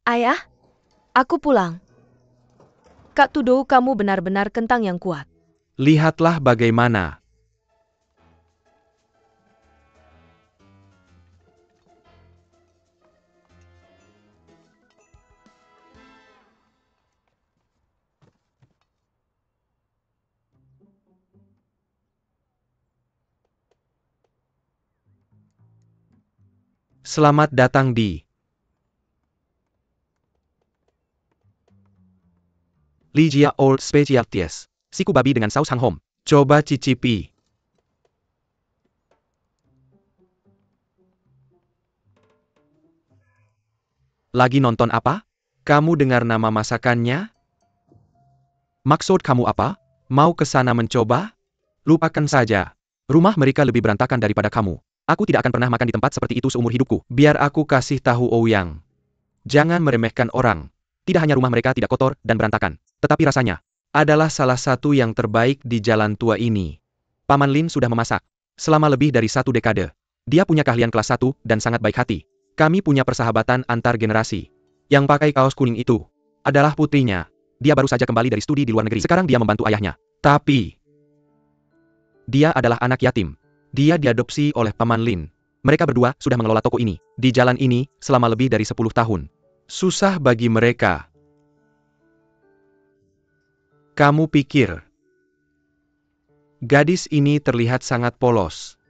Ayah, aku pulang. Kak Tudou, kamu benar-benar kentang yang kuat. Lihatlah bagaimana. Selamat datang di Ligia Old Specialties. Siku babi dengan saus hanghom. Coba cicipi. Lagi nonton apa? Kamu dengar nama masakannya? Maksud kamu apa? Mau ke sana mencoba? Lupakan saja. Rumah mereka lebih berantakan daripada kamu. Aku tidak akan pernah makan di tempat seperti itu seumur hidupku. Biar aku kasih tahu Ouyang. Jangan meremehkan orang. Tidak hanya rumah mereka tidak kotor dan berantakan, tetapi rasanya adalah salah satu yang terbaik di jalan tua ini. Paman Lin sudah memasak selama lebih dari 1 dekade. Dia punya keahlian kelas 1 dan sangat baik hati. Kami punya persahabatan antar generasi. Yang pakai kaos kuning itu adalah putrinya. Dia baru saja kembali dari studi di luar negeri. Sekarang dia membantu ayahnya. Tapi dia adalah anak yatim. Dia diadopsi oleh Paman Lin. Mereka berdua sudah mengelola toko ini di jalan ini selama lebih dari 10 tahun. Susah bagi mereka. Kamu pikir gadis ini terlihat sangat polos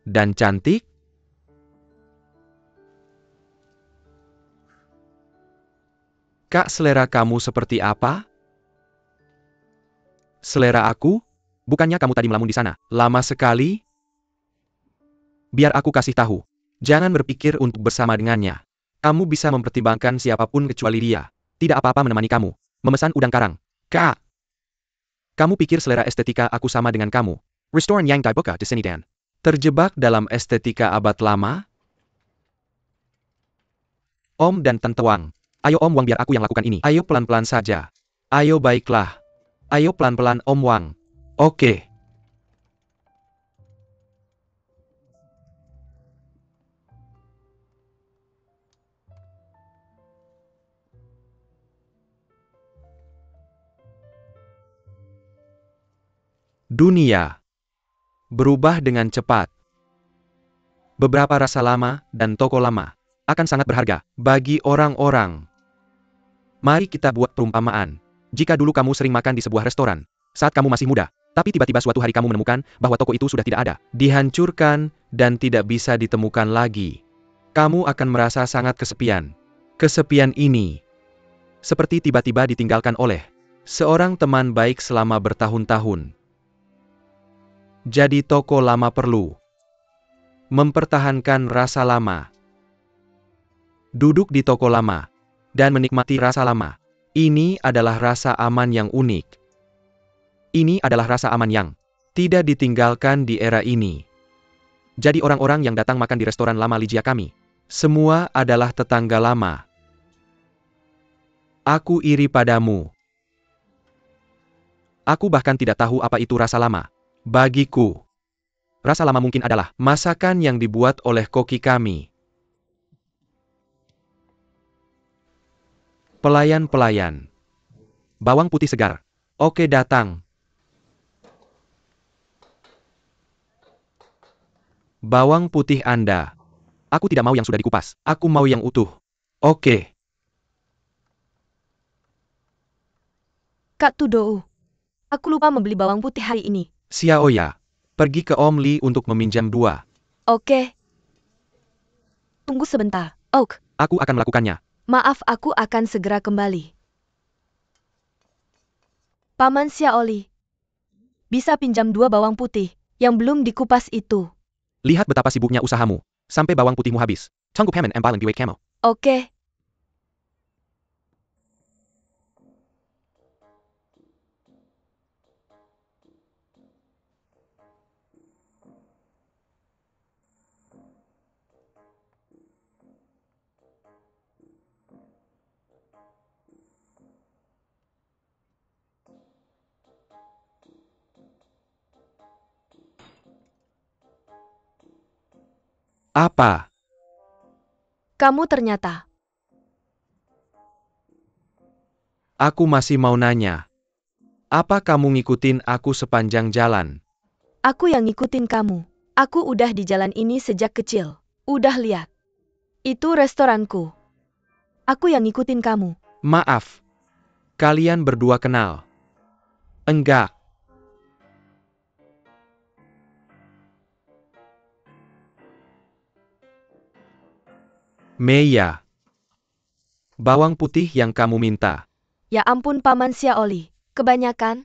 dan cantik? Kak, selera kamu seperti apa? Selera aku? Bukannya kamu tadi melamun di sana? Lama sekali? Biar aku kasih tahu. Jangan berpikir untuk bersama dengannya. Kamu bisa mempertimbangkan siapapun kecuali dia. Tidak apa-apa menemani kamu. Memesan udang karang. Kak, kamu pikir selera estetika aku sama dengan kamu? Restoran yang dibuka di sini dan terjebak dalam estetika abad lama? Om dan Tante Wang. Ayo Om Wang, biar aku yang lakukan ini. Ayo pelan-pelan saja. Ayo baiklah. Ayo pelan-pelan Om Wang. Oke. Dunia berubah dengan cepat. Beberapa rasa lama dan toko lama akan sangat berharga bagi orang-orang. Mari kita buat perumpamaan. Jika dulu kamu sering makan di sebuah restoran saat kamu masih muda, tapi tiba-tiba suatu hari kamu menemukan bahwa toko itu sudah tidak ada, dihancurkan, dan tidak bisa ditemukan lagi. Kamu akan merasa sangat kesepian. Kesepian ini seperti tiba-tiba ditinggalkan oleh seorang teman baik selama bertahun-tahun. Jadi toko lama perlu mempertahankan rasa lama. Duduk di toko lama dan menikmati rasa lama. Ini adalah rasa aman yang unik. Ini adalah rasa aman yang tidak ditinggalkan di era ini. Jadi orang-orang yang datang makan di restoran lama Ligia kami, semua adalah tetangga lama. Aku iri padamu. Aku bahkan tidak tahu apa itu rasa lama. Bagiku, rasa lama mungkin adalah masakan yang dibuat oleh koki kami. Pelayan-pelayan. Bawang putih segar. Oke, datang. Bawang putih Anda. Aku tidak mau yang sudah dikupas. Aku mau yang utuh. Oke. Kak Tudou, aku lupa membeli bawang putih hari ini. Xiaoya, pergi ke Om Li untuk meminjam 2. Oke. Tunggu sebentar. Oak, Aku akan melakukannya. maaf, aku akan segera kembali. Paman Xiaoli, bisa pinjam 2 bawang putih yang belum dikupas itu. Lihat betapa sibuknya usahamu. Sampai bawang putihmu habis. Tunggu Haman and Balan Giwei Camo. Oke. Apa? Kamu ternyata Aku masih mau nanya. Apa kamu ngikutin aku sepanjang jalan? Aku yang ngikutin kamu. Aku udah di jalan ini sejak kecil. Udah lihat. Itu restoranku. Aku yang ngikutin kamu. Maaf. Kalian berdua kenal? Enggak. Meia. Bawang putih yang kamu minta. Ya ampun Paman Xiaoli. Kebanyakan?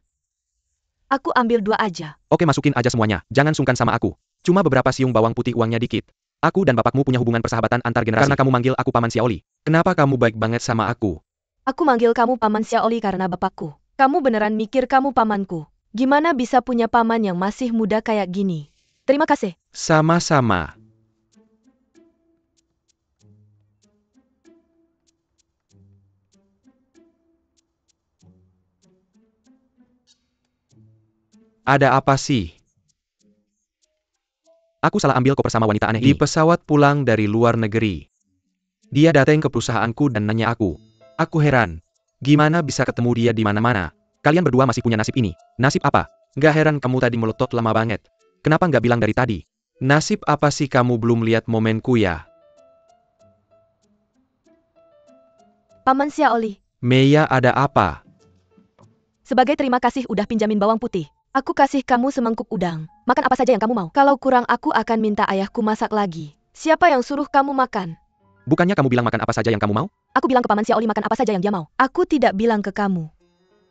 Aku ambil 2 aja. Oke, masukin aja semuanya. Jangan sungkan sama aku. Cuma beberapa siung bawang putih, uangnya dikit. Aku dan bapakmu punya hubungan persahabatan antar generasi. Karena kamu manggil aku Paman Xiaoli. Kenapa kamu baik banget sama aku? Aku manggil kamu Paman Xiaoli karena bapakku. Kamu beneran mikir kamu pamanku. Gimana bisa punya paman yang masih muda kayak gini? Terima kasih. Sama-sama. Ada apa sih? Aku salah ambil koper sama wanita aneh ini. Di pesawat pulang dari luar negeri. Dia datang ke perusahaanku dan nanya aku. Aku heran. Gimana bisa ketemu dia di mana-mana? Kalian berdua masih punya nasib ini. Nasib apa? Gak heran kamu tadi melotot lama banget. Kenapa nggak bilang dari tadi? Nasib apa sih kamu belum lihat momenku ya? Paman Xiaoli, Meia, ada apa? sebagai terima kasih udah pinjamin bawang putih. Aku kasih kamu semangkuk udang. Makan apa saja yang kamu mau. Kalau kurang aku akan minta ayahku masak lagi. Siapa yang suruh kamu makan? Bukannya kamu bilang makan apa saja yang kamu mau? Aku bilang ke Paman Xiaoli makan apa saja yang dia mau. Aku tidak bilang ke kamu.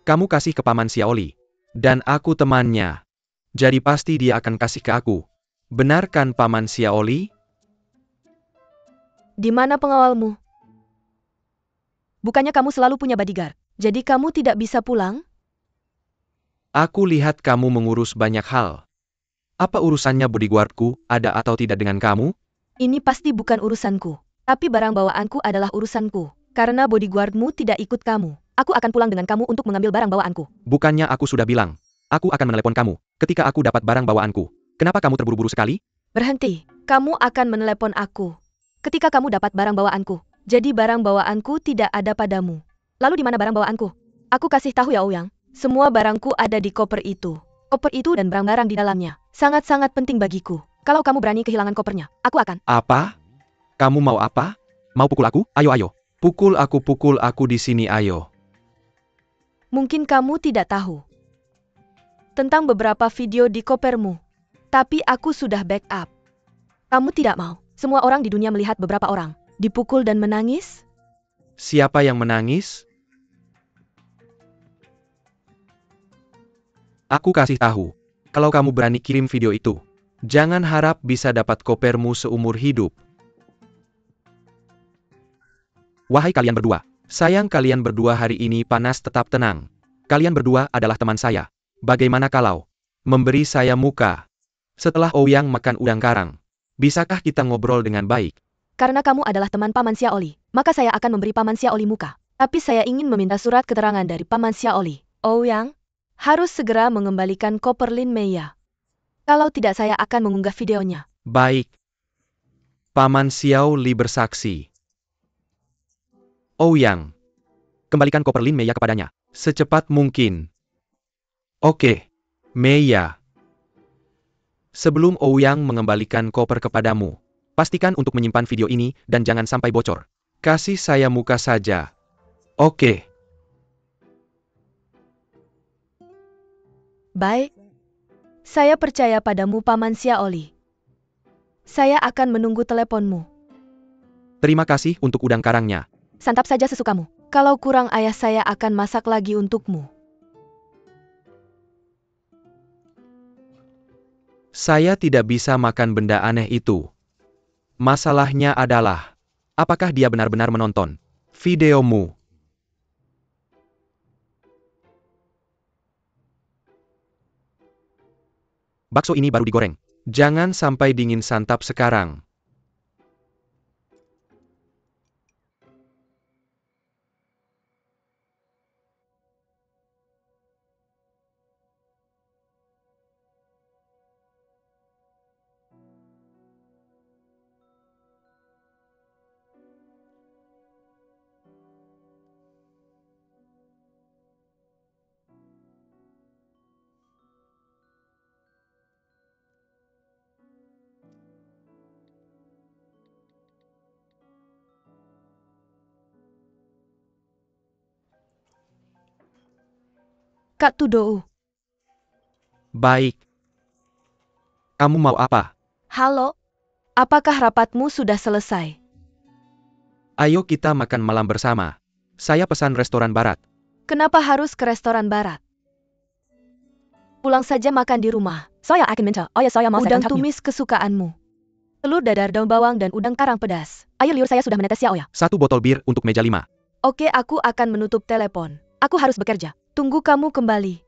Kamu kasih ke Paman Xiaoli. Dan aku temannya. Jadi pasti dia akan kasih ke aku. Benar kan Paman Xiaoli? Di mana pengawalmu? Bukannya kamu selalu punya bodyguard. Jadi kamu tidak bisa pulang? Aku lihat kamu mengurus banyak hal. Apa urusannya bodyguardku, ada atau tidak dengan kamu? Ini pasti bukan urusanku. Tapi barang bawaanku adalah urusanku. Karena bodyguardmu tidak ikut kamu. Aku akan pulang dengan kamu untuk mengambil barang bawaanku. Bukannya aku sudah bilang. Aku akan menelepon kamu, ketika aku dapat barang bawaanku. Kenapa kamu terburu-buru sekali? Berhenti. Kamu akan menelepon aku. Ketika kamu dapat barang bawaanku. Jadi barang bawaanku tidak ada padamu. Lalu di mana barang bawaanku? Aku kasih tahu ya Ouyang. Semua barangku ada di koper itu. Koper itu dan barang-barang di dalamnya. Sangat-sangat penting bagiku. Kalau kamu berani kehilangan kopernya, aku akan. Apa? Kamu mau apa? Mau pukul aku? Ayo ayo. Pukul aku di sini ayo. Mungkin kamu tidak tahu tentang beberapa video di kopermu. Tapi aku sudah backup. Kamu tidak mau. Semua orang di dunia melihat beberapa orang dipukul dan menangis? Siapa yang menangis? Aku kasih tahu. Kalau kamu berani kirim video itu, jangan harap bisa dapat kopermu seumur hidup. Wahai kalian berdua, sayang kalian berdua hari ini panas, tetap tenang. Kalian berdua adalah teman saya. Bagaimana kalau memberi saya muka setelah Ouyang makan udang karang? Bisakah kita ngobrol dengan baik? Karena kamu adalah teman Paman Xiaoli, maka saya akan memberi Paman Xiaoli muka. Tapi saya ingin meminta surat keterangan dari Paman Xiaoli. Ouyang harus segera mengembalikan koper Lin Meia. Kalau tidak saya akan mengunggah videonya. Baik. Paman Xiaoli bersaksi. Ouyang, kembalikan koper Lin Meia kepadanya secepat mungkin. Oke, Meia. Sebelum Ouyang mengembalikan koper kepadamu, pastikan untuk menyimpan video ini dan jangan sampai bocor. Kasih saya muka saja. Oke. Baik. Saya percaya padamu Paman Xiaoli. Saya akan menunggu teleponmu. Terima kasih untuk udang karangnya. Santap saja sesukamu. Kalau kurang ayah saya akan masak lagi untukmu. Saya tidak bisa makan benda aneh itu. Masalahnya adalah, apakah dia benar-benar menonton videomu? Bakso ini baru digoreng. Jangan sampai dingin, santap sekarang. Kak Tudou. Baik. Kamu mau apa? Halo? Apakah rapatmu sudah selesai? Ayo kita makan malam bersama. Saya pesan restoran barat. Kenapa harus ke restoran barat? Pulang saja makan di rumah. Udang tumis kesukaanmu. Telur dadar daun bawang dan udang karang pedas. Air liur saya sudah menetes ya Oya. 1 botol bir untuk meja 5. Oke, aku akan menutup telepon. Aku harus bekerja. Tunggu kamu kembali.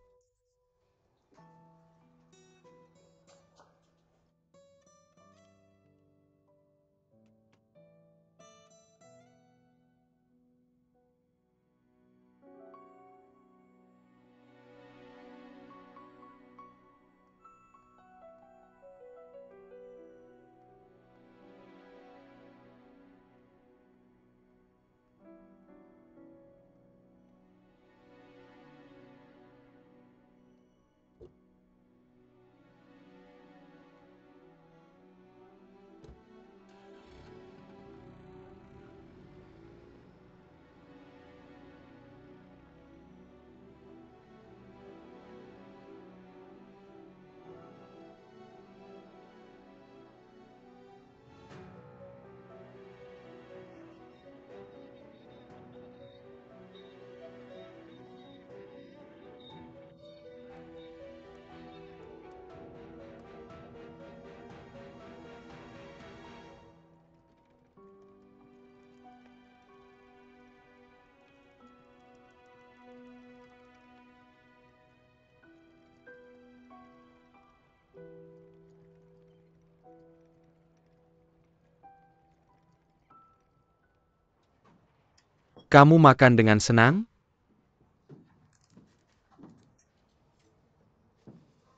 Kamu makan dengan senang?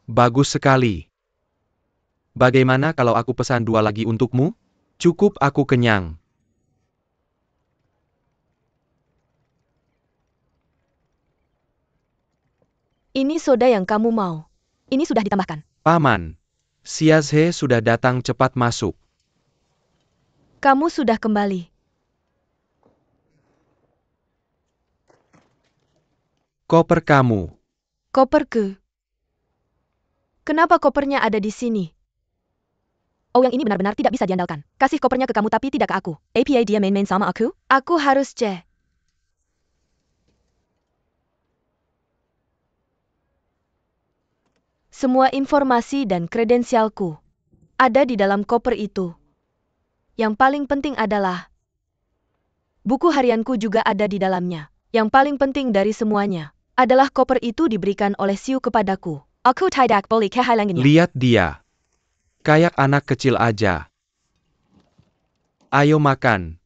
Bagus sekali. Bagaimana kalau aku pesan 2 lagi untukmu? Cukup, aku kenyang. Ini soda yang kamu mau. Ini sudah ditambahkan. Paman, Xiazhe sudah datang, cepat masuk. Kamu sudah kembali. Koper kamu. Koperku. Kenapa kopernya ada di sini? Oh, yang ini benar-benar tidak bisa diandalkan. Kasih kopernya ke kamu tapi tidak ke aku. APA dia main-main sama aku? Aku harus cek. Semua informasi dan kredensialku ada di dalam koper itu. Yang paling penting adalah buku harianku juga ada di dalamnya. Yang paling penting dari semuanya adalah koper itu diberikan oleh Siu kepadaku. Aku tidak boleh kehilangannya. Lihat dia. Kayak anak kecil aja. Ayo makan.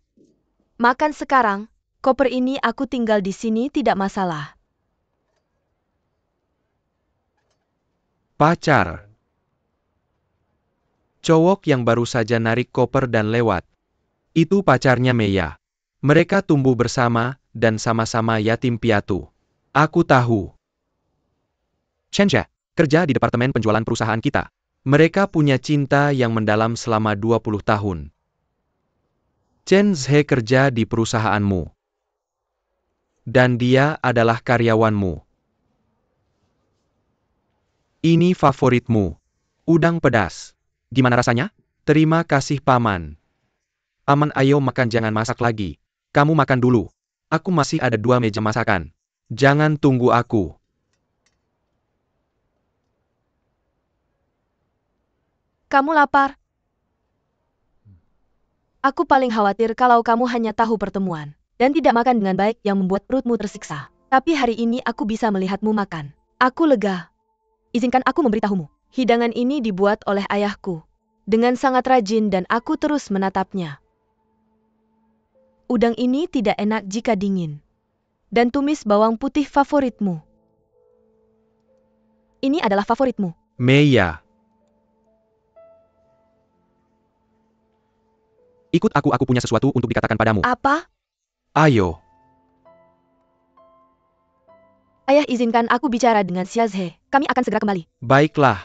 Makan sekarang. Koper ini aku tinggal di sini tidak masalah. Pacar. Cowok yang baru saja narik koper dan lewat. Itu pacarnya Meya. Mereka tumbuh bersama dan sama-sama yatim piatu. Aku tahu. Chenja, kerja di departemen penjualan perusahaan kita. Mereka punya cinta yang mendalam selama 20 tahun. Chen Zhe kerja di perusahaanmu. Dan dia adalah karyawanmu. Ini favoritmu. Udang pedas. Gimana rasanya? Terima kasih Paman. Paman, ayo makan, jangan masak lagi. Kamu makan dulu. Aku masih ada 2 meja masakan. Jangan tunggu aku. Kamu lapar? Aku paling khawatir kalau kamu hanya tahu pertemuan dan tidak makan dengan baik yang membuat perutmu tersiksa. Tapi hari ini aku bisa melihatmu makan. Aku lega. Izinkan aku memberitahumu. Hidangan ini dibuat oleh ayahku dengan sangat rajin dan aku terus menatapnya. Udang ini tidak enak jika dingin. Dan tumis bawang putih favoritmu. Ini adalah favoritmu. Meya. Ikut aku punya sesuatu untuk dikatakan padamu. Apa? Ayo. Ayah, izinkan aku bicara dengan Xiazhe. Kami akan segera kembali. Baiklah.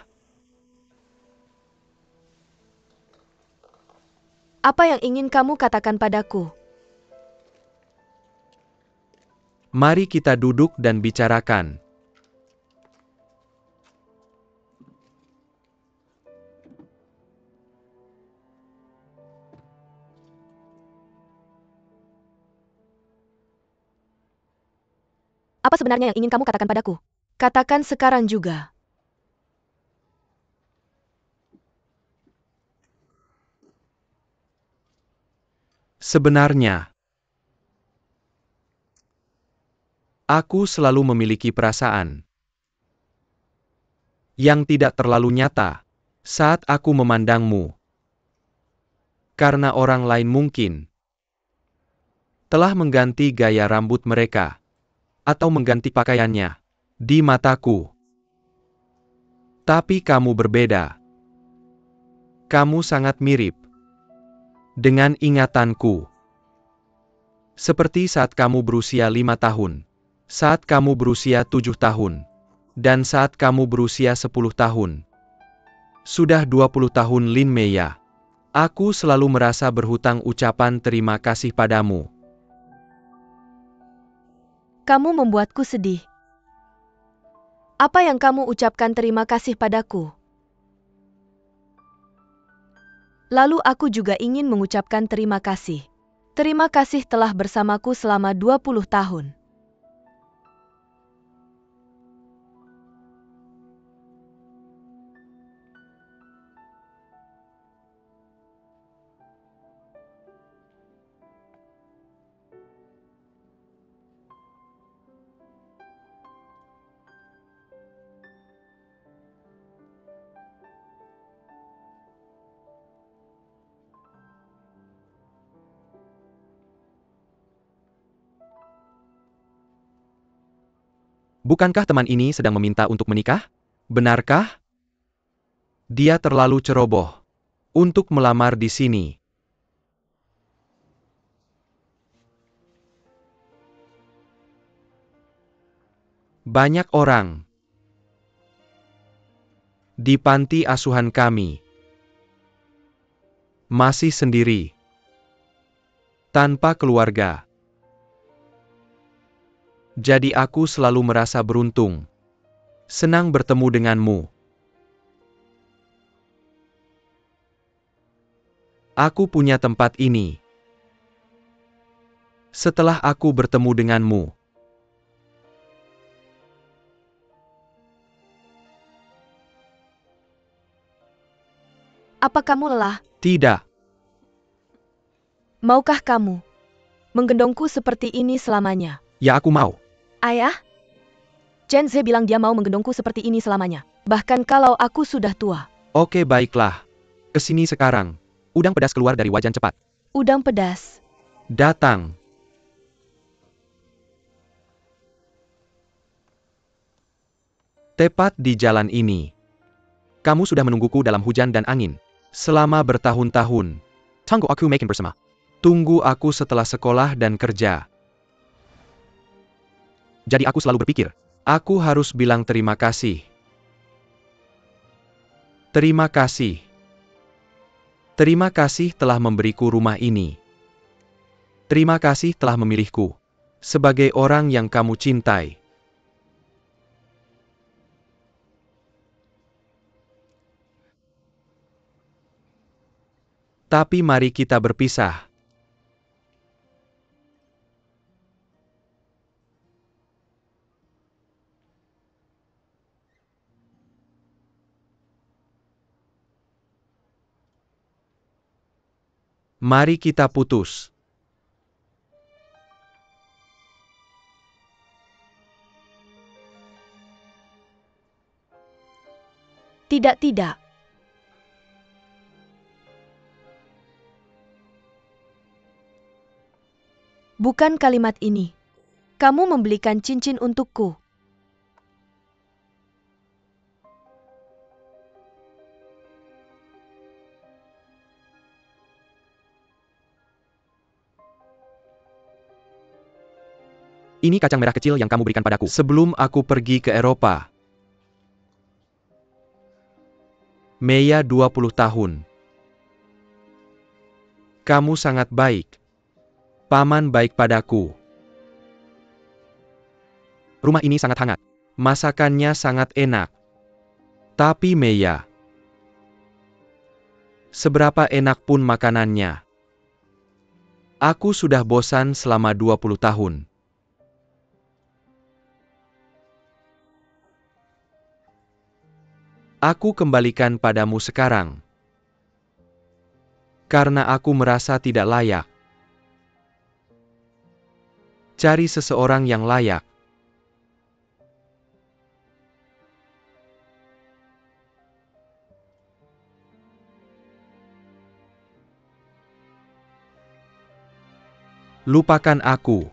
Apa yang ingin kamu katakan padaku? Mari kita duduk dan bicarakan. Apa sebenarnya yang ingin kamu katakan padaku? Katakan sekarang juga. Sebenarnya, aku selalu memiliki perasaan yang tidak terlalu nyata saat aku memandangmu. Karena orang lain mungkin telah mengganti gaya rambut mereka atau mengganti pakaiannya di mataku. Tapi kamu berbeda. Kamu sangat mirip dengan ingatanku. Seperti saat kamu berusia 5 tahun, saat kamu berusia 7 tahun, dan saat kamu berusia 10 tahun. Sudah 20 tahun Lin Meya. Aku selalu merasa berhutang ucapan terima kasih padamu. Kamu membuatku sedih. Apa yang kamu ucapkan terima kasih padaku? Lalu aku juga ingin mengucapkan terima kasih. Terima kasih telah bersamaku selama 20 tahun. Bukankah teman ini sedang meminta untuk menikah? Benarkah? Dia terlalu ceroboh untuk melamar di sini. Banyak orang di panti asuhan kami masih sendiri, tanpa keluarga. Jadi aku selalu merasa beruntung. Senang bertemu denganmu. Aku punya tempat ini. Setelah aku bertemu denganmu. Apa kamu lelah? Tidak. Maukah kamu menggendongku seperti ini selamanya? Ya, aku mau. Ayah? Chen Ze bilang dia mau menggendongku seperti ini selamanya. Bahkan kalau aku sudah tua. Oke, baiklah. Kesini sekarang. Udang pedas keluar dari wajan cepat. Udang pedas. Datang. Tepat di jalan ini. Kamu sudah menungguku dalam hujan dan angin. Selama bertahun-tahun. Tunggu aku makin bersama. Tunggu aku setelah sekolah dan kerja. Jadi aku selalu berpikir, aku harus bilang terima kasih. Terima kasih. Terima kasih telah memberiku rumah ini. Terima kasih telah memilihku sebagai orang yang kamu cintai. Tapi mari kita berpisah. Mari kita putus. Tidak. Bukan kalimat ini. Kamu membelikan cincin untukku. Ini kacang merah kecil yang kamu berikan padaku sebelum aku pergi ke Eropa. Meya 20 tahun. Kamu sangat baik. Paman baik padaku. Rumah ini sangat hangat. Masakannya sangat enak. Tapi Meya, seberapa enak pun makanannya. Aku sudah bosan selama 20 tahun. Aku kembalikan padamu sekarang. Karena aku merasa tidak layak. Cari seseorang yang layak. Lupakan aku.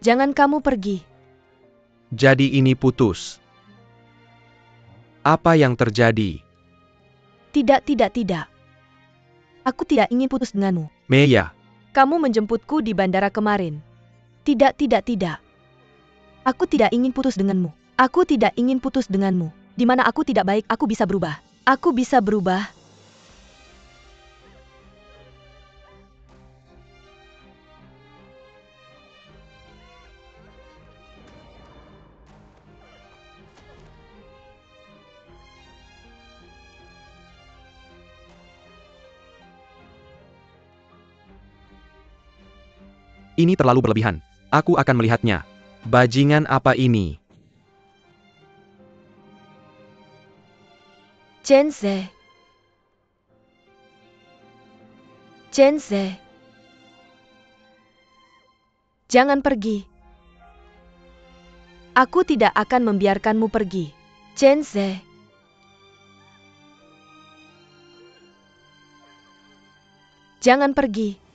Jangan kamu pergi. Jadi ini putus. Apa yang terjadi? Tidak, tidak, tidak. Aku tidak ingin putus denganmu. Meya, Kamu menjemputku di bandara kemarin. Tidak, tidak, tidak. Aku tidak ingin putus denganmu. Aku tidak ingin putus denganmu. Di mana aku tidak baik, aku bisa berubah. Aku bisa berubah. ini terlalu berlebihan. Aku akan melihatnya. Bajingan apa ini? Chenze. Chenze. Jangan pergi. Aku tidak akan membiarkanmu pergi. Chenze. Jangan pergi.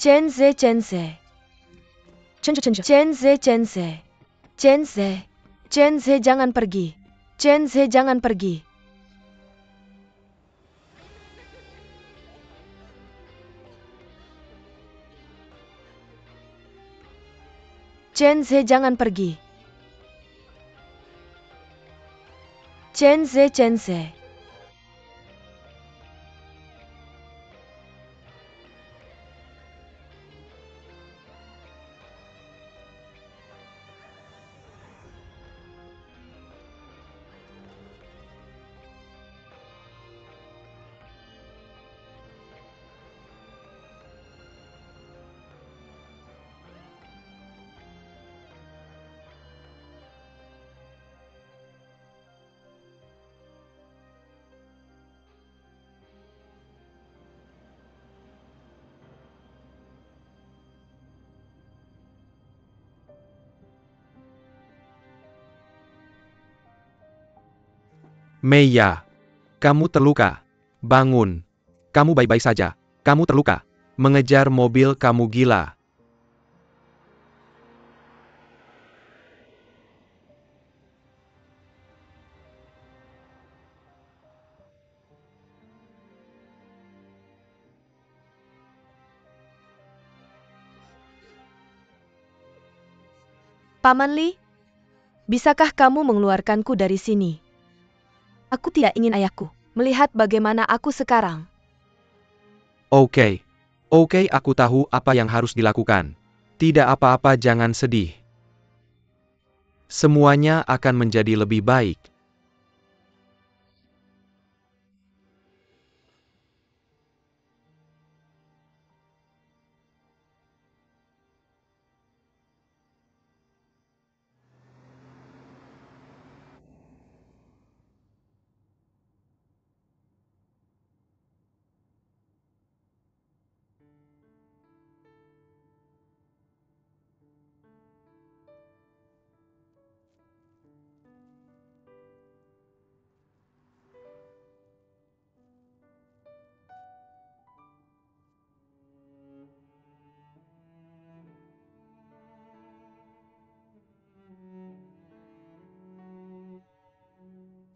Chenze, Chenze. Chenze, Chenze. Chenze. Chenze, jangan pergi. Chenze, jangan pergi. Chenze, jangan pergi. Chenze, Chenze. Meya, kamu terluka. Bangun. Kamu baik-baik saja. Kamu terluka. Mengejar mobil kamu gila. Paman Li, bisakah kamu mengeluarkanku dari sini? Aku tidak ingin ayahku melihat bagaimana aku sekarang. Oke. Oke, aku tahu apa yang harus dilakukan. Tidak apa-apa, jangan sedih. Semuanya akan menjadi lebih baik.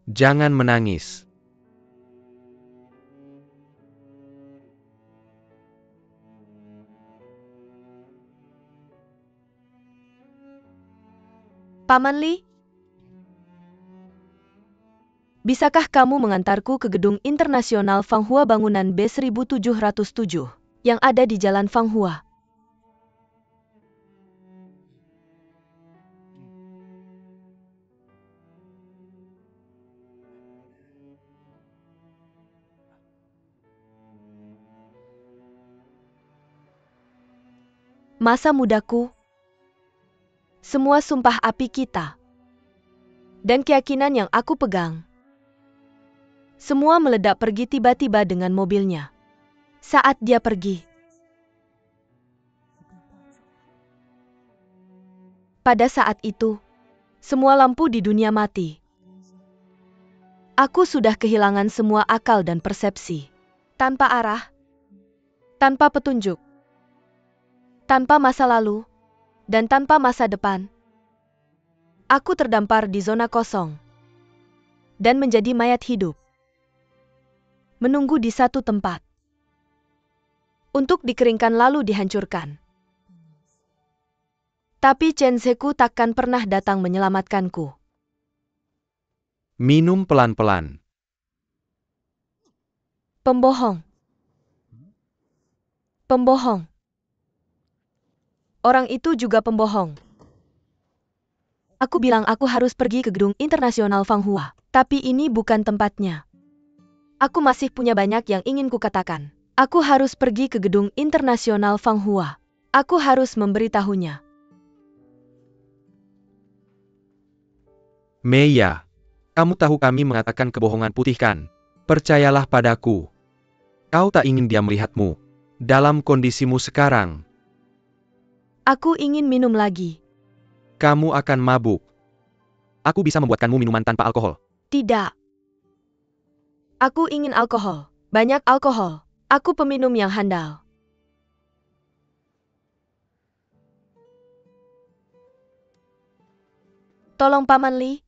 Jangan menangis. Paman Li, bisakah kamu mengantarku ke gedung internasional Fanghua bangunan B1707 yang ada di Jalan Fanghua? Masa mudaku, semua sumpah api kita, dan keyakinan yang aku pegang, semua meledak pergi tiba-tiba dengan mobilnya. Saat dia pergi, pada saat itu, semua lampu di dunia mati. Aku sudah kehilangan semua akal dan persepsi. Tanpa arah, tanpa petunjuk, tanpa masa lalu, dan tanpa masa depan. Aku terdampar di zona kosong dan menjadi mayat hidup, menunggu di satu tempat untuk dikeringkan lalu dihancurkan. Tapi Chen Zeku takkan pernah datang menyelamatkanku. Minum pelan-pelan. Pembohong. Pembohong. Orang itu juga pembohong. Aku bilang aku harus pergi ke gedung internasional Fanghua, tapi ini bukan tempatnya. Aku masih punya banyak yang ingin kukatakan. Aku harus pergi ke gedung internasional Fanghua. Aku harus memberitahunya. Meiya, kamu tahu kami mengatakan kebohongan putih kan? Percayalah padaku. Kau tak ingin dia melihatmu dalam kondisimu sekarang. Aku ingin minum lagi. Kamu akan mabuk. Aku bisa membuatkanmu minuman tanpa alkohol. Tidak. Aku ingin alkohol. Banyak alkohol. Aku peminum yang handal. Tolong Paman Li.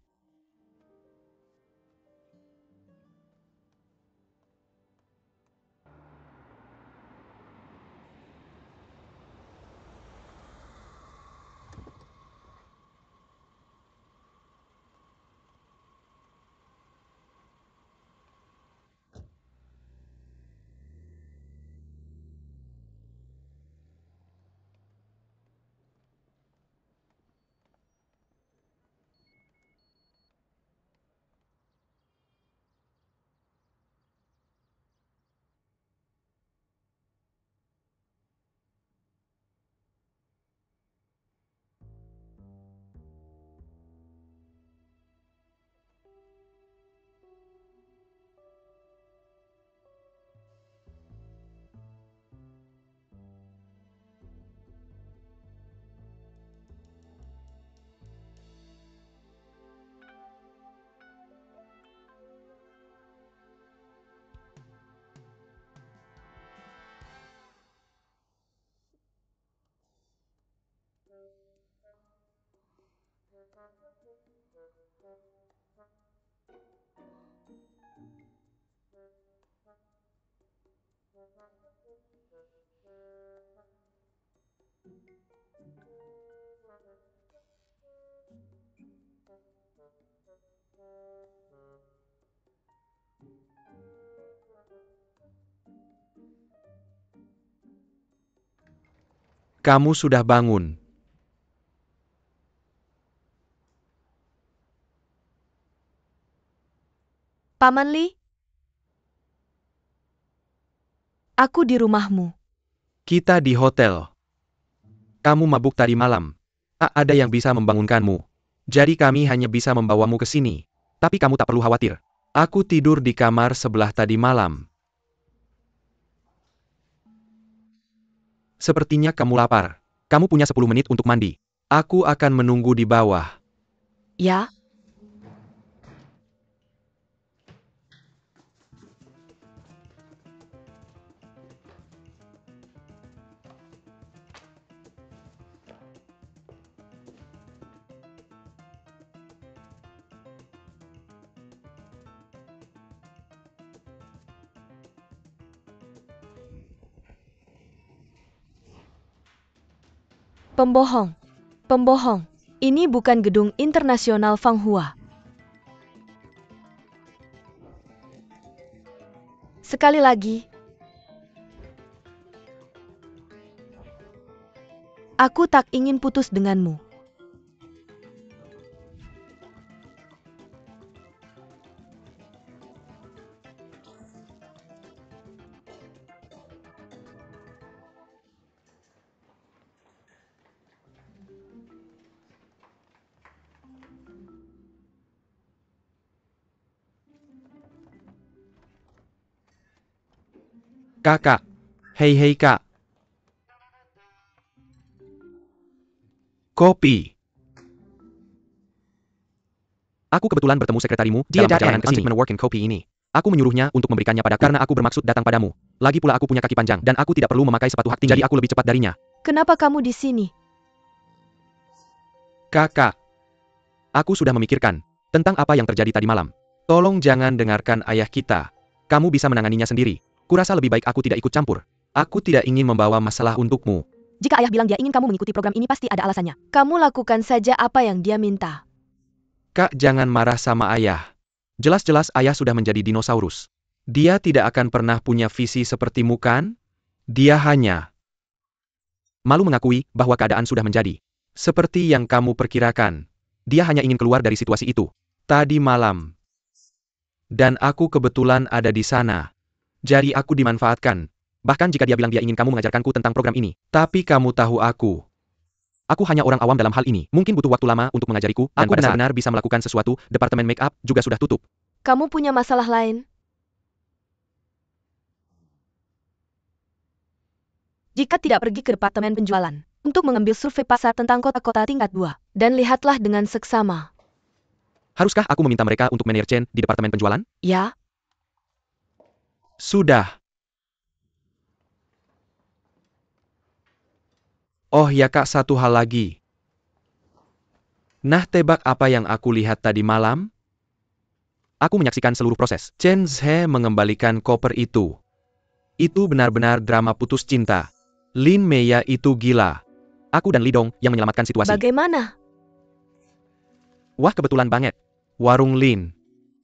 Kamu sudah bangun. Paman Li. Aku di rumahmu. Kita di hotel. Kamu mabuk tadi malam. Tak ada yang bisa membangunkanmu. Jadi kami hanya bisa membawamu ke sini. Tapi kamu tak perlu khawatir. Aku tidur di kamar sebelah tadi malam. Sepertinya kamu lapar. Kamu punya 10 menit untuk mandi. Aku akan menunggu di bawah. Ya? Pembohong. Pembohong. Ini bukan gedung internasional Fanghua. Sekali lagi. Aku tak ingin putus denganmu. Kakak. Hei kak. Kopi. Aku kebetulan bertemu sekretarimu dalam perjalanan ke sini menawarkan kopi ini. Aku menyuruhnya untuk memberikannya pada karena aku bermaksud datang padamu. Lagi pula aku punya kaki panjang dan aku tidak perlu memakai sepatu hak tinggi, jadi aku lebih cepat darinya. Kenapa kamu di sini? Kakak. Aku sudah memikirkan tentang apa yang terjadi tadi malam. Tolong jangan dengarkan ayah kita. Kamu bisa menanganinya sendiri. Kurasa lebih baik aku tidak ikut campur. Aku tidak ingin membawa masalah untukmu. Jika ayah bilang dia ingin kamu mengikuti program ini pasti ada alasannya. Kamu lakukan saja apa yang dia minta. Kak, jangan marah sama ayah. Jelas-jelas ayah sudah menjadi dinosaurus. Dia tidak akan pernah punya visi sepertimu kan? Dia hanya malu mengakui bahwa keadaan sudah menjadi seperti yang kamu perkirakan. Dia hanya ingin keluar dari situasi itu. Tadi malam. Dan aku kebetulan ada di sana. Jadi aku dimanfaatkan. Bahkan jika dia bilang dia ingin kamu mengajarkanku tentang program ini. Tapi kamu tahu aku. Aku hanya orang awam dalam hal ini. Mungkin butuh waktu lama untuk mengajariku. Dan aku benar-benar bisa melakukan sesuatu. Departemen make up juga sudah tutup. Kamu punya masalah lain? Jika tidak pergi ke departemen penjualan untuk mengambil survei pasar tentang kota-kota tingkat 2. Dan lihatlah dengan seksama. Haruskah aku meminta mereka untuk manajer chain di departemen penjualan? Ya. Sudah. Oh ya kak, satu hal lagi. Nah, tebak apa yang aku lihat tadi malam? Aku menyaksikan seluruh proses. Chen Zhe mengembalikan koper itu. Itu benar-benar drama putus cinta. Lin Meya itu gila. Aku dan Li Dong yang menyelamatkan situasi. Bagaimana? Wah, kebetulan banget. Warung Lin.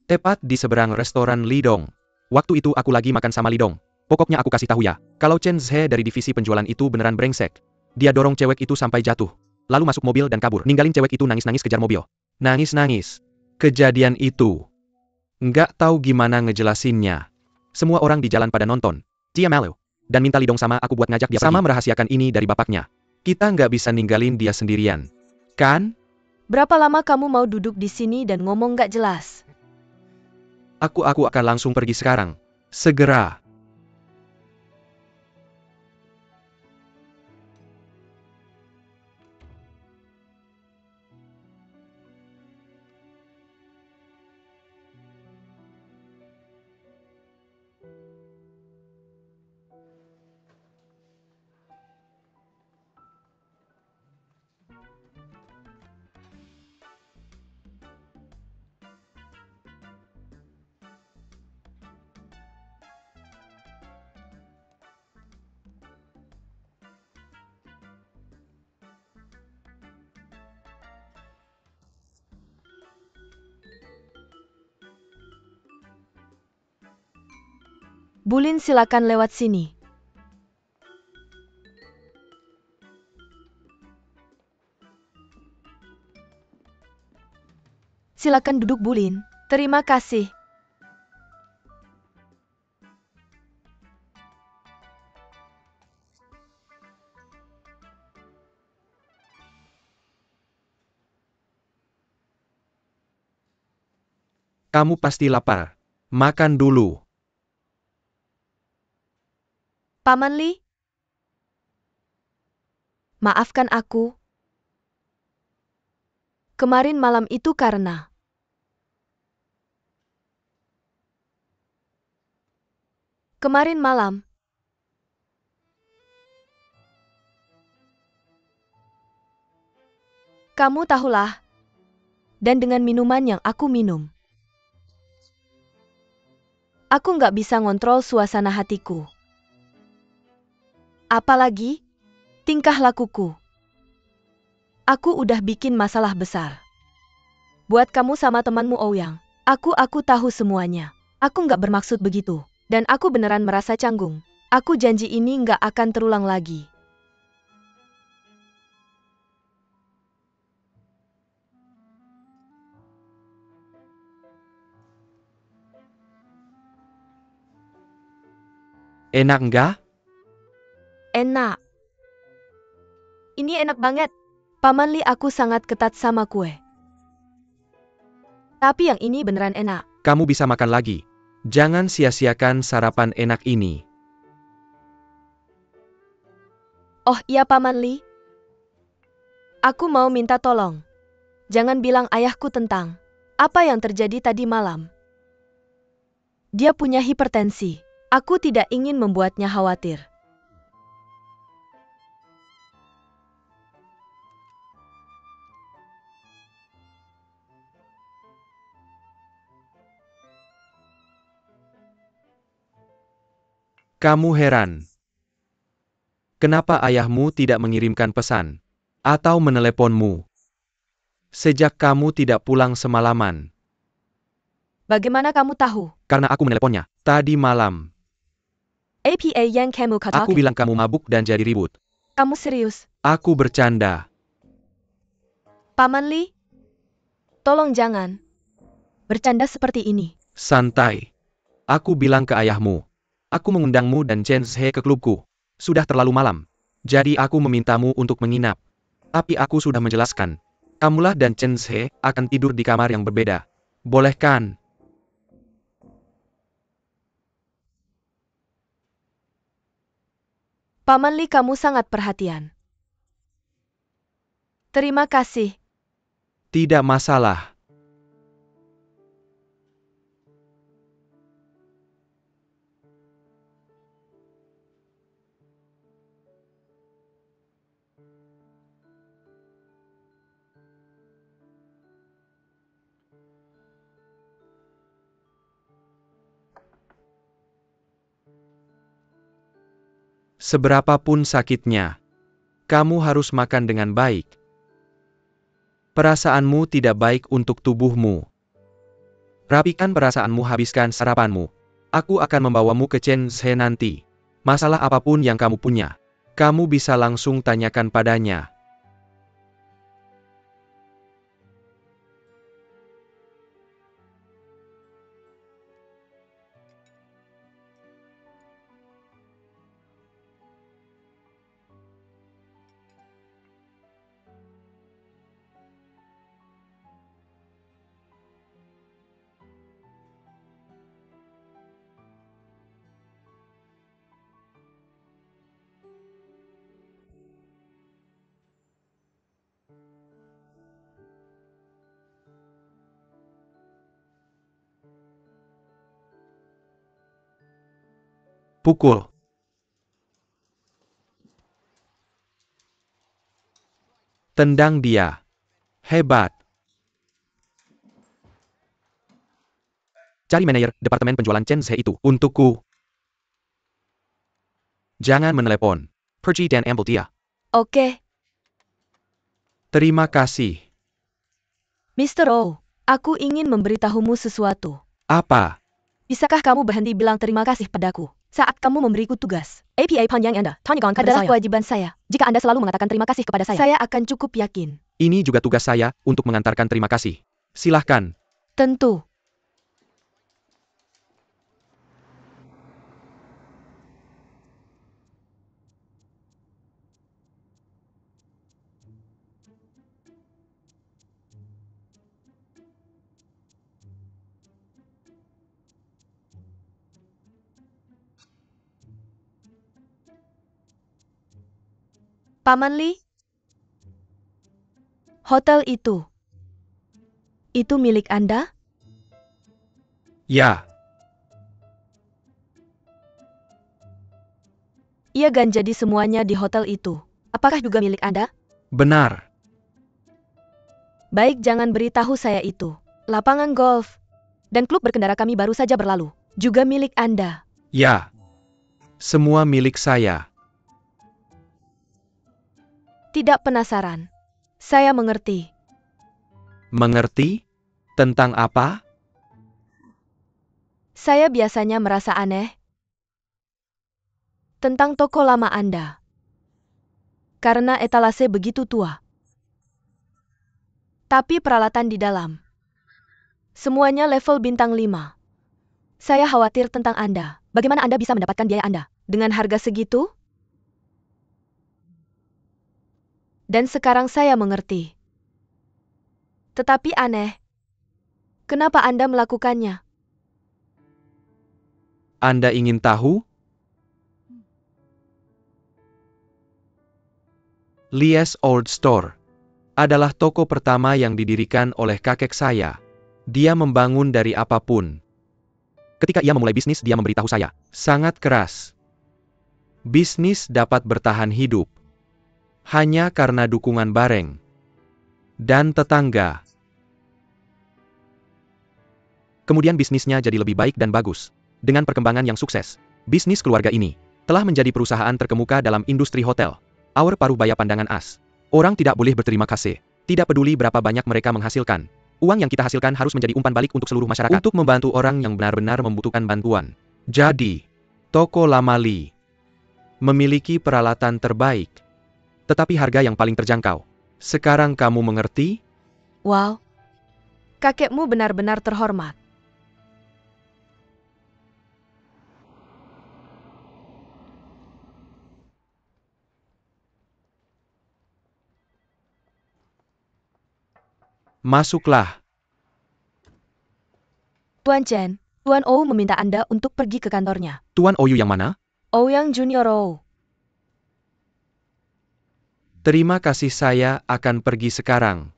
Tepat di seberang restoran Li Dong. Waktu itu aku lagi makan sama Li Dong. Pokoknya aku kasih tahu ya, kalau Chen Zhe dari divisi penjualan itu beneran brengsek. Dia dorong cewek itu sampai jatuh. Lalu masuk mobil dan kabur. Ninggalin cewek itu nangis-nangis kejar mobil. Nangis-nangis. Kejadian itu. Nggak tahu gimana ngejelasinnya. Semua orang di jalan pada nonton. Dia malu. Dan minta Li Dong sama aku buat ngajak dia sama merahasiakan ini dari bapaknya. Kita nggak bisa ninggalin dia sendirian. Kan? Berapa lama kamu mau duduk di sini dan ngomong nggak jelas? Aku akan langsung pergi sekarang. Segera. Bulin, silakan lewat sini. Silakan duduk, Bulin. Terima kasih. Kamu pasti lapar. Makan dulu. Paman Li? Maafkan aku. Kemarin malam itu karena kemarin malam. Kamu tahulah. Dan dengan minuman yang aku minum. Aku nggak bisa ngontrol suasana hatiku. Apalagi tingkah lakuku. Aku udah bikin masalah besar. Buat kamu sama temanmu Ouyang. Aku tahu semuanya. Aku nggak bermaksud begitu. Dan aku beneran merasa canggung. Aku janji ini nggak akan terulang lagi. Enak nggak? Enak. Ini enak banget. Paman Li, aku sangat ketat sama kue. Tapi yang ini beneran enak. Kamu bisa makan lagi. Jangan sia-siakan sarapan enak ini. Oh iya Paman Li. Aku mau minta tolong. Jangan bilang ayahku tentang apa yang terjadi tadi malam. Dia punya hipertensi. Aku tidak ingin membuatnya khawatir. Kamu heran. Kenapa ayahmu tidak mengirimkan pesan? Atau meneleponmu? Sejak kamu tidak pulang semalaman. Bagaimana kamu tahu? Karena aku meneleponnya. Tadi malam. APA yang kamu Aku katakan. bilang kamu mabuk dan jadi ribut. Kamu serius? Aku bercanda. Paman Li? Tolong jangan bercanda seperti ini. Santai. Aku bilang ke ayahmu. Aku mengundangmu dan Chen Zhe ke klubku. Sudah terlalu malam. Jadi aku memintamu untuk menginap. Tapi aku sudah menjelaskan. Kamulah dan Chen Zhe akan tidur di kamar yang berbeda. Boleh kan? Paman Li, kamu sangat perhatian. Terima kasih. Tidak masalah. Seberapapun sakitnya, kamu harus makan dengan baik. Perasaanmu tidak baik untuk tubuhmu. Rapikan perasaanmu, habiskan sarapanmu. Aku akan membawamu ke Chen Zhe nanti. Masalah apapun yang kamu punya, kamu bisa langsung tanyakan padanya. Pukul. Tendang dia. Hebat. Cari manajer departemen penjualan Chen Zhe itu untukku. Jangan menelepon. Pergi dan ambil dia. Oke, Terima kasih. Mr. O. Aku ingin memberitahumu sesuatu. Apa? Bisakah kamu berhenti bilang terima kasih padaku saat kamu memberiku tugas? APA panjang Anda tanyakan kepada adalah kewajiban saya. Jika Anda selalu mengatakan terima kasih kepada saya akan cukup yakin. Ini juga tugas saya untuk mengantarkan terima kasih. Silahkan. Tentu. Paman Li? Hotel itu milik Anda? Ya, Ia kan jadi semuanya di hotel itu. Apakah juga milik Anda? benar. Baik, jangan beritahu saya itu. Lapangan golf dan klub berkendara kami baru saja berlalu. Juga milik Anda. Ya. Semua milik saya. Tidak penasaran. Saya mengerti. Mengerti? Tentang apa? Saya biasanya merasa aneh tentang toko lama Anda. Karena etalase begitu tua. Tapi peralatan di dalam. Semuanya level bintang 5. Saya khawatir tentang Anda. Bagaimana Anda bisa mendapatkan biaya Anda? Dengan harga segitu? Dan sekarang saya mengerti. Tetapi aneh. Kenapa Anda melakukannya? Anda ingin tahu? Lies Old Store adalah toko pertama yang didirikan oleh kakek saya. Dia membangun dari apapun. Ketika ia memulai bisnis, dia memberitahu saya, sangat keras. Bisnis dapat bertahan hidup hanya karena dukungan bareng dan tetangga. Kemudian bisnisnya jadi lebih baik dan bagus. Dengan perkembangan yang sukses, bisnis keluarga ini telah menjadi perusahaan terkemuka dalam industri hotel. Our paruh baya pandangan as. Orang tidak boleh berterima kasih. Tidak peduli berapa banyak mereka menghasilkan. Uang yang kita hasilkan harus menjadi umpan balik untuk seluruh masyarakat. Untuk membantu orang yang benar-benar membutuhkan bantuan. Jadi, toko Lama Li memiliki peralatan terbaik, tetapi harga yang paling terjangkau. Sekarang kamu mengerti? Wow. Kakekmu benar-benar terhormat. Masuklah. Tuan Chen, Tuan Ou meminta Anda untuk pergi ke kantornya. Tuan Oyu yang mana? Ouyang Junior Ou. Terima kasih, saya akan pergi sekarang.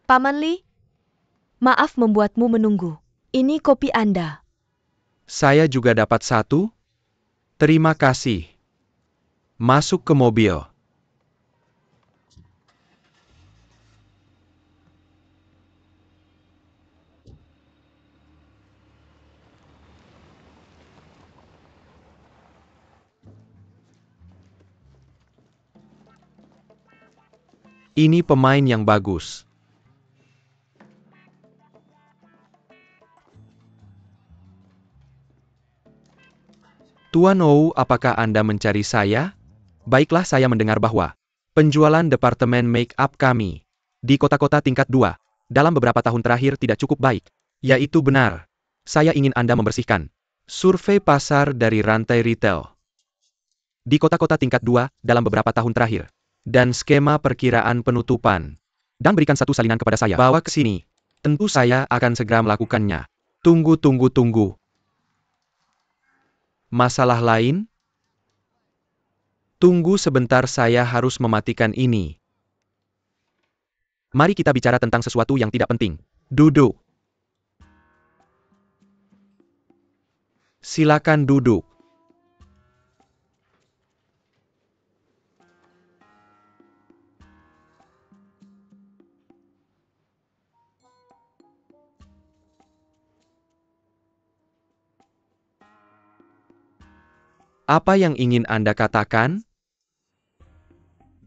Paman Li, maaf membuatmu menunggu. Ini kopi Anda. Saya juga dapat satu. Terima kasih. Masuk ke mobil. Ini pemain yang bagus. Tuan Ou, apakah Anda mencari saya? Baiklah, saya mendengar bahwa penjualan departemen make-up kami di kota-kota tingkat 2 dalam beberapa tahun terakhir tidak cukup baik. Yaitu benar. Saya ingin Anda membersihkan survei pasar dari rantai retail di kota-kota tingkat 2 dalam beberapa tahun terakhir. Dan skema perkiraan penutupan. Dan berikan satu salinan kepada saya. Bawa ke sini. Tentu saya akan segera melakukannya. Tunggu. Masalah lain? Tunggu sebentar, saya harus mematikan ini. Mari kita bicara tentang sesuatu yang tidak penting. Duduk. Silakan duduk. Apa yang ingin Anda katakan?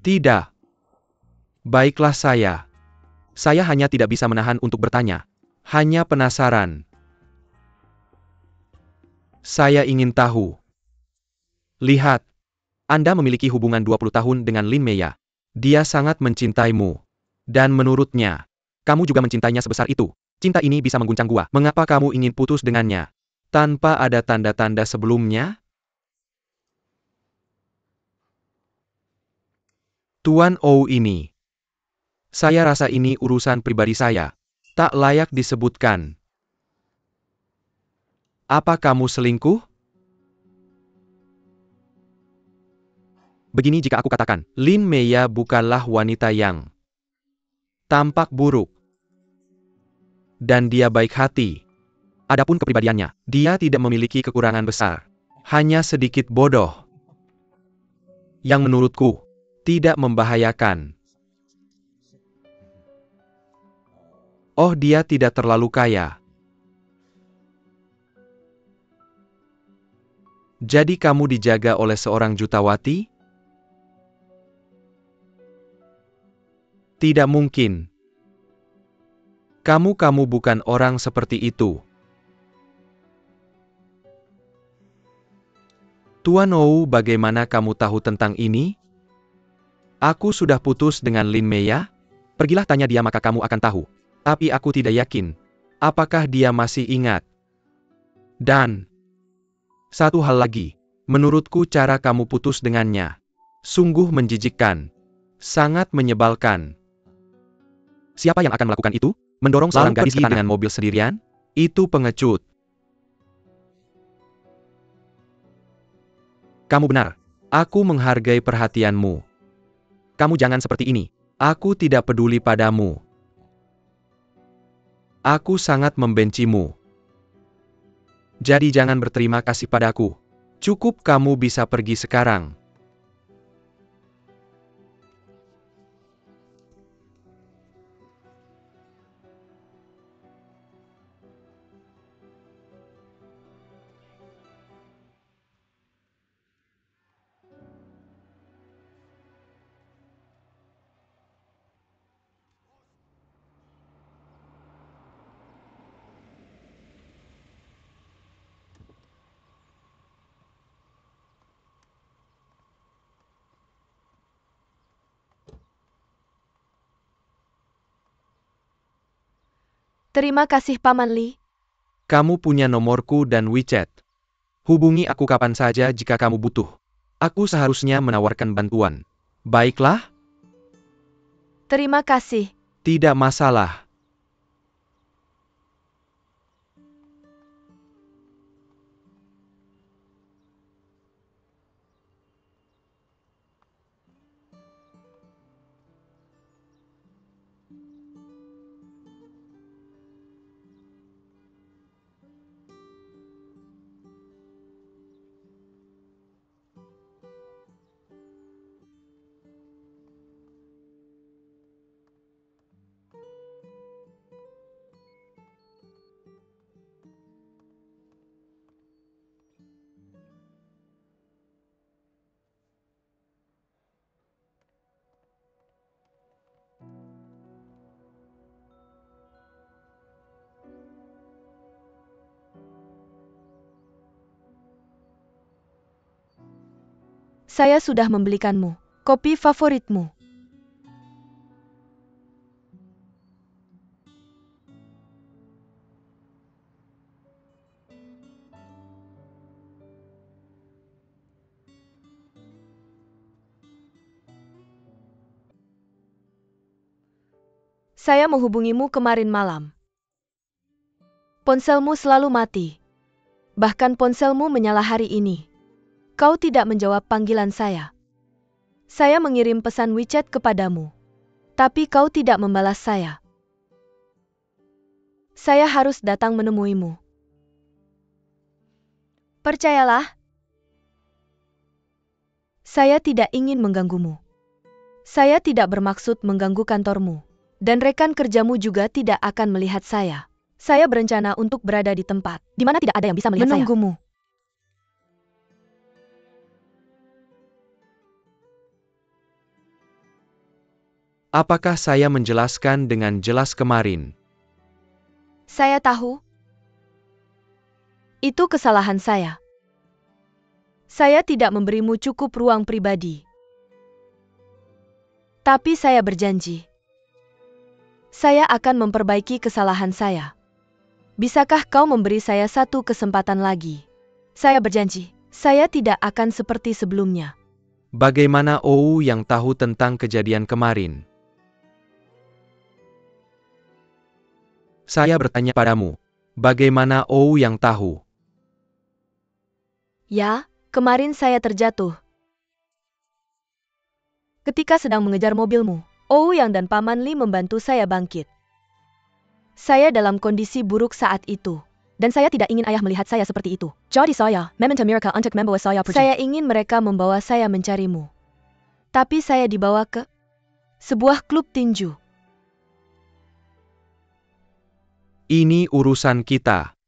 Tidak. Baiklah, saya. Saya hanya tidak bisa menahan untuk bertanya. Hanya penasaran. Saya ingin tahu. Lihat. Anda memiliki hubungan 20 tahun dengan Lin Meya. Dia sangat mencintaimu. Dan menurutnya, kamu juga mencintainya sebesar itu. Cinta ini bisa mengguncang gua. Mengapa kamu ingin putus dengannya? Tanpa ada tanda-tanda sebelumnya? Tuan Ou ini. Saya rasa ini urusan pribadi saya. Tak layak disebutkan. Apa kamu selingkuh? Begini jika aku katakan, Lin Meya bukanlah wanita yang tampak buruk. dan dia baik hati. Adapun kepribadiannya, dia tidak memiliki kekurangan besar. Hanya sedikit bodoh. Yang menurutku, tidak membahayakan. Oh, dia tidak terlalu kaya. Jadi kamu dijaga oleh seorang jutawati? Tidak mungkin. Kamu bukan orang seperti itu. Tuan Ou, bagaimana kamu tahu tentang ini? Aku sudah putus dengan Lin Mei ya? Pergilah tanya dia maka kamu akan tahu. Tapi aku tidak yakin. Apakah dia masih ingat? Dan satu hal lagi. Menurutku cara kamu putus dengannya sungguh menjijikkan. Sangat menyebalkan. Siapa yang akan melakukan itu? Mendorong seorang gadis ke tanah dengan mobil sendirian? Itu pengecut. Kamu benar. Aku menghargai perhatianmu. Kamu jangan seperti ini. Aku tidak peduli padamu. Aku sangat membencimu. Jadi jangan berterima kasih padaku. Cukup kamu bisa pergi sekarang. Terima kasih Paman Li. Kamu punya nomorku dan WeChat. Hubungi aku kapan saja jika kamu butuh. Aku seharusnya menawarkan bantuan. Baiklah? Terima kasih. Tidak masalah. Saya sudah membelikanmu kopi favoritmu. Saya menghubungimu kemarin malam. Ponselmu selalu mati. Bahkan ponselmu menyala hari ini. Kau tidak menjawab panggilan saya. Saya mengirim pesan WeChat kepadamu. Tapi kau tidak membalas saya. Saya harus datang menemuimu. Percayalah. Saya tidak ingin mengganggumu. Saya tidak bermaksud mengganggu kantormu. Dan rekan kerjamu juga tidak akan melihat saya. Saya berencana untuk berada di tempat di mana tidak ada yang bisa melihat menunggumu. Apakah saya menjelaskan dengan jelas kemarin? Saya tahu. Itu kesalahan saya. Saya tidak memberimu cukup ruang pribadi. Tapi saya berjanji. Saya akan memperbaiki kesalahan saya. Bisakah kau memberi saya satu kesempatan lagi? Saya berjanji, saya tidak akan seperti sebelumnya. Bagaimana Ou yang tahu tentang kejadian kemarin? Saya bertanya padamu, bagaimana Ou yang tahu? Ya, kemarin saya terjatuh. Ketika sedang mengejar mobilmu, Ou Yang dan Paman Li membantu saya bangkit. Saya dalam kondisi buruk saat itu. Dan saya tidak ingin ayah melihat saya seperti itu. Jadi saya meminta mereka untuk membawa saya pergi. Saya ingin mereka membawa saya mencarimu. Tapi saya dibawa ke sebuah klub tinju. Ini urusan kita.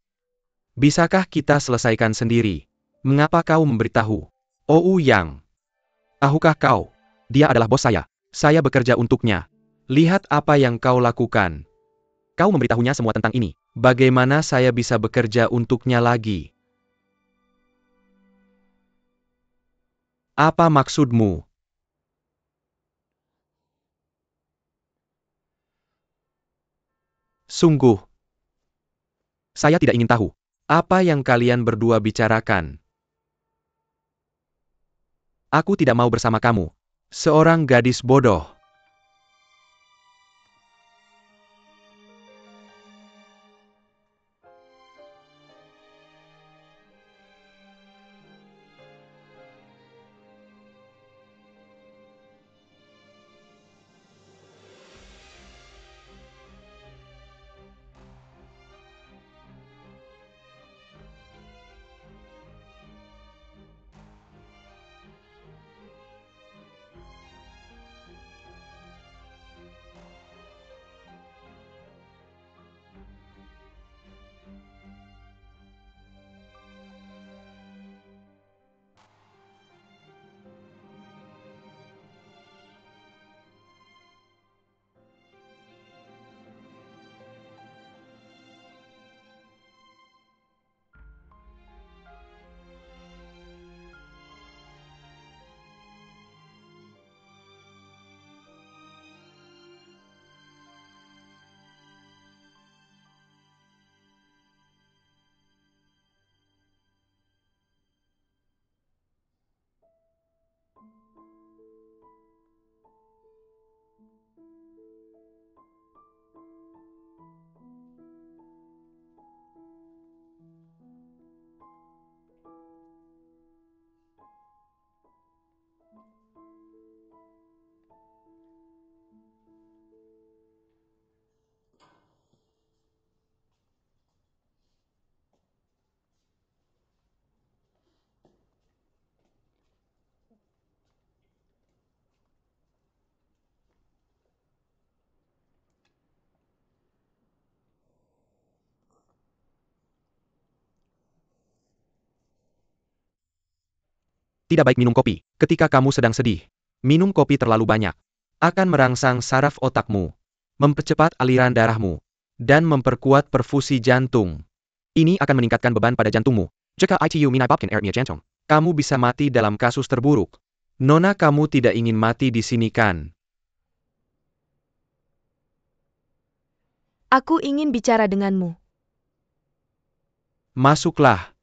Bisakah kita selesaikan sendiri? Mengapa kau memberitahu? Yang. Tahukah kau? Dia adalah bos saya. Saya bekerja untuknya. Lihat apa yang kau lakukan. Kau memberitahunya semua tentang ini. Bagaimana saya bisa bekerja untuknya lagi? Apa maksudmu? Sungguh. Saya tidak ingin tahu. Apa yang kalian berdua bicarakan? Aku tidak mau bersama kamu. Seorang gadis bodoh. Tidak baik minum kopi ketika kamu sedang sedih. Minum kopi terlalu banyak akan merangsang saraf otakmu, mempercepat aliran darahmu, dan memperkuat perfusi jantung. Ini akan meningkatkan beban pada jantungmu. Jika itu menyebabkan arrhythmia jantung, kamu bisa mati dalam kasus terburuk. Nona, kamu tidak ingin mati di sini kan? Aku ingin bicara denganmu. Masuklah.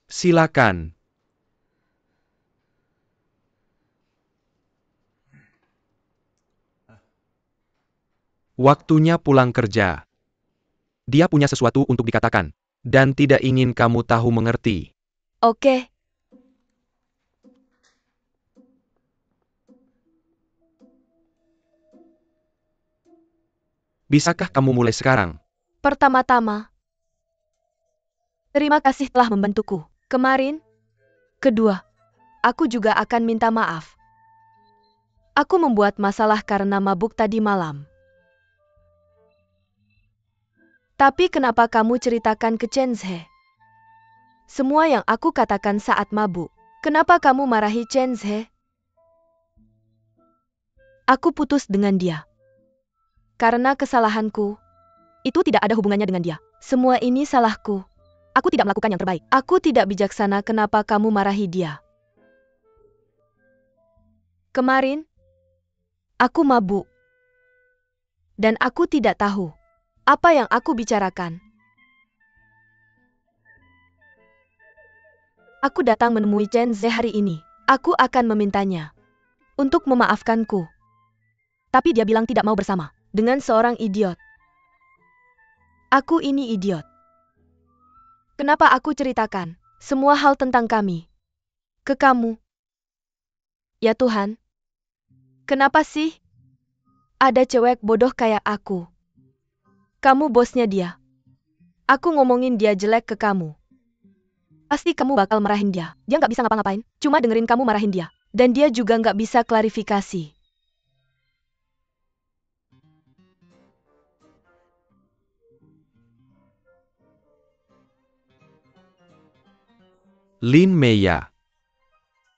Silakan. Waktunya pulang kerja. Dia punya sesuatu untuk dikatakan, dan tidak ingin kamu tahu mengerti. Oke. Bisakah kamu mulai sekarang? Pertama-tama, terima kasih telah membantuku kemarin. Kedua, aku juga akan minta maaf. Aku membuat masalah karena mabuk tadi malam. Tapi kenapa kamu ceritakan ke Chenzhe? Semua yang aku katakan saat mabuk. Kenapa kamu marahi Chenzhe? Aku putus dengan dia. Karena kesalahanku. Itu tidak ada hubungannya dengan dia. Semua ini salahku. Aku tidak melakukan yang terbaik. Aku tidak bijaksana. Kenapa kamu marahi dia? Kemarin, aku mabuk. Dan aku tidak tahu apa yang aku bicarakan. Aku datang menemui Chenzhe hari ini. Aku akan memintanya untuk memaafkanku. Tapi dia bilang tidak mau bersama dengan seorang idiot. Aku ini idiot. Kenapa aku ceritakan? Semua hal tentang kami. Ke kamu. Ya Tuhan. Kenapa sih? Ada cewek bodoh kayak aku. Kamu bosnya dia. Aku ngomongin dia jelek ke kamu. Pasti kamu bakal marahin dia. Dia nggak bisa ngapa-ngapain, cuma dengerin kamu marahin dia. Dan dia juga nggak bisa klarifikasi. Lin Meya.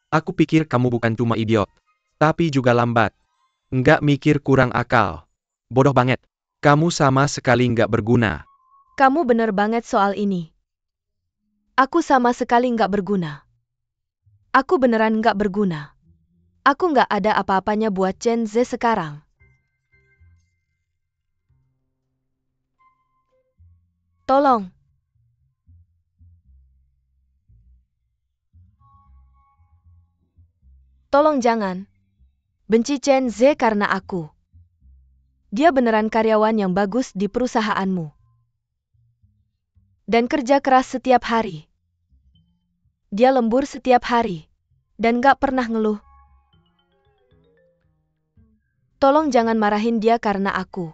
Aku pikir kamu bukan cuma idiot, tapi juga lambat. Nggak mikir, kurang akal. Bodoh banget. Kamu sama sekali nggak berguna. Kamu bener banget soal ini. Aku sama sekali nggak berguna. Aku beneran nggak berguna. Aku nggak ada apa-apanya buat Chen Ze sekarang. Tolong. Tolong jangan. Benci Chen Ze karena aku. Dia beneran karyawan yang bagus di perusahaanmu. Dan kerja keras setiap hari. Dia lembur setiap hari. Dan gak pernah ngeluh. Tolong jangan marahin dia karena aku.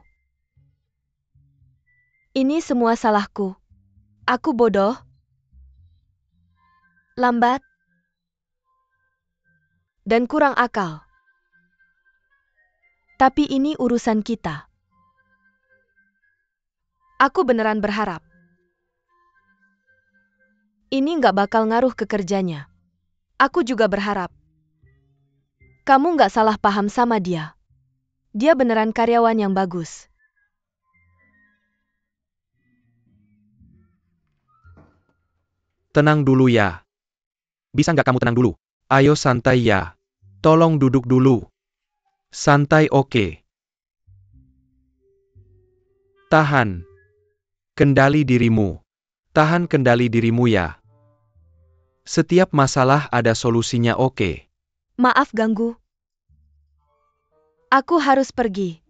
Ini semua salahku. Aku bodoh. Lambat. Dan kurang akal. Tapi ini urusan kita. Aku beneran berharap. Ini nggak bakal ngaruh ke kerjanya. Aku juga berharap. Kamu nggak salah paham sama dia. Dia beneran karyawan yang bagus. Tenang dulu ya. Bisa nggak kamu tenang dulu? Ayo santai ya. Tolong duduk dulu. Santai, oke. Tahan. Kendali dirimu. Tahan kendali dirimu ya. Setiap masalah ada solusinya, oke. Maaf ganggu. Aku harus pergi.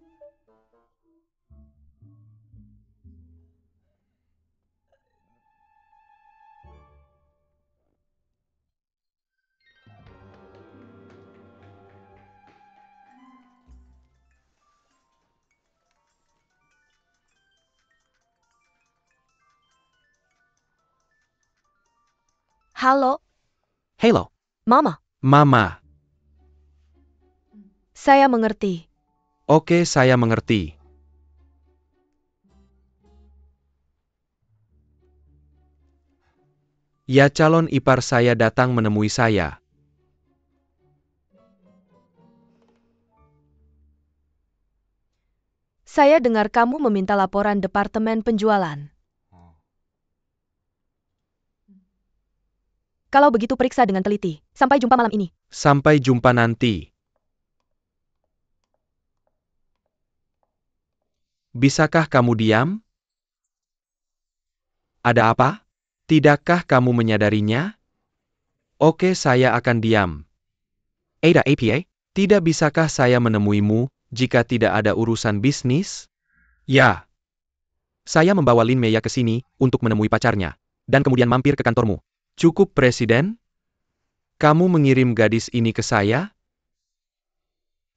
Halo, Halo, Mama. Mama. Saya mengerti. Oke, saya mengerti. Ya, calon ipar saya datang menemui saya. Saya dengar kamu meminta laporan departemen penjualan. Kalau begitu periksa dengan teliti. Sampai jumpa malam ini. Sampai jumpa nanti. Bisakah kamu diam? Ada apa? Tidakkah kamu menyadarinya? Oke, saya akan diam. Ada apa? Tidak bisakah saya menemuimu jika tidak ada urusan bisnis? Ya. Saya membawa Lin Meya ke sini untuk menemui pacarnya. Dan kemudian mampir ke kantormu. Cukup, Presiden? Kamu mengirim gadis ini ke saya?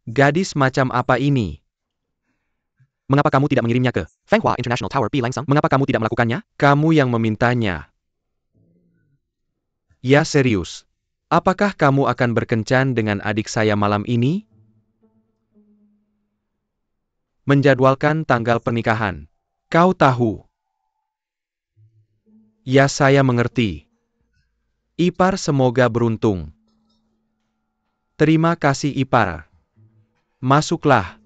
Gadis macam apa ini? Mengapa kamu tidak mengirimnya ke Fenghua International Tower P. Langsung? Mengapa kamu tidak melakukannya? Kamu yang memintanya. Ya, serius. Apakah kamu akan berkencan dengan adik saya malam ini? Menjadwalkan tanggal pernikahan. Kau tahu. Ya, saya mengerti. Ipar semoga beruntung. Terima kasih, Ipar. Masuklah.